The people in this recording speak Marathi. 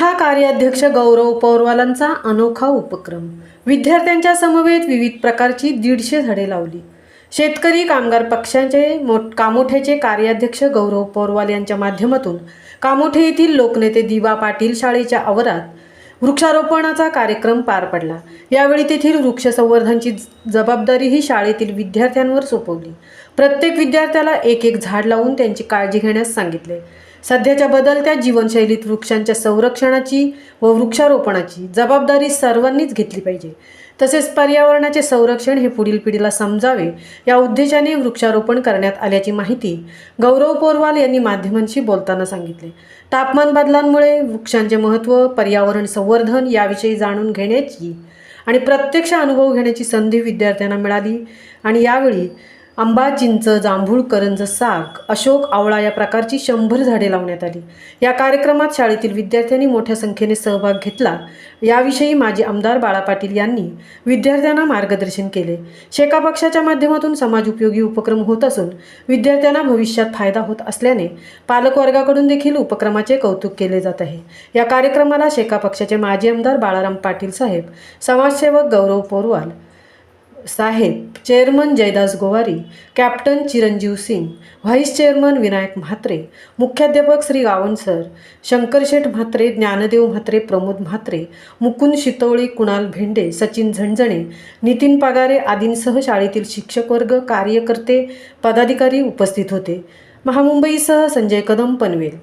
जिल्हा कार्याध्यक्ष गौरव पौरवालांचा अनोखा उपक्रम। विद्यार्थ्यांच्या समवेत विविध प्रकारची 150 झाडे लावली। शेतकरी कामगार पक्षाचे कामोठ्याचे कार्याध्यक्ष गौरव पौरवाल यांच्या माध्यमातून कामोठे येथील लोकनेते दिवा पाटील शाळेच्या आवारात वृक्षारोपणाचा कार्यक्रम पार पडला। यावेळी तेथील वृक्ष संवर्धनाची जबाबदारी ही शाळेतील विद्यार्थ्यांवर सोपवली। प्रत्येक विद्यार्थ्याला एक झाड लावून त्यांची काळजी घेण्यास सांगितले। सध्याच्या बदलत्या जीवनशैलीत वृक्षांच्या संरक्षणाची व वृक्षारोपणाची जबाबदारी सर्वांनीच घेतली पाहिजे। तसेच पर्यावरणाचे संरक्षण हे पुढील पिढीला समजावे या उद्देशाने वृक्षारोपण करण्यात आल्याची माहिती गौरव पौरवाल यांनी माध्यमांशी बोलताना सांगितले। तापमान बदलांमुळे वृक्षांचे महत्त्व, पर्यावरण संवर्धन याविषयी जाणून घेण्याची आणि प्रत्यक्ष अनुभव घेण्याची संधी विद्यार्थ्यांना मिळाली आणि यावेळी आंबा, चिंच, जांभूळ, करंज, साग, अशोक, आवळा या प्रकारची 100 झाडे लावण्यात आली। या कार्यक्रमात शाळेतील विद्यार्थ्यांनी मोठ्या संख्येने सहभाग घेतला। याविषयी माजी आमदार बाळा पाटील यांनी विद्यार्थ्यांना मार्गदर्शन केले। शेका पक्षाच्या माध्यमातून समाज उपयोगी उपक्रम होत असून विद्यार्थ्यांना भविष्यात फायदा होत असल्याने पालक वर्गाकडून देखील उपक्रमाचे कौतुक केले जात आहे। या कार्यक्रमाला शेका पक्षाचे माजी आमदार बाळाराम पाटील साहेब, समाजसेवक गौरव पौरवाल साहेब, चेअरमन जयदास गोवारी, कॅप्टन चिरंजीव सिंग, व्हाईस चेअरमन विनायक म्हात्रे, मुख्याध्यापक श्री गावण सर, शंकरशेठ म्हात्रे, ज्ञानदेव म्हात्रे, प्रमोद म्हात्रे, मुकुंद शितोळे, कुणाल भेंडे, सचिन झणझणे, नितीन पगारे आदींसह शाळेतील शिक्षक वर्ग, कार्यकर्ते, पदाधिकारी उपस्थित होते। महामुंबईसह संजय कदम, पनवेल।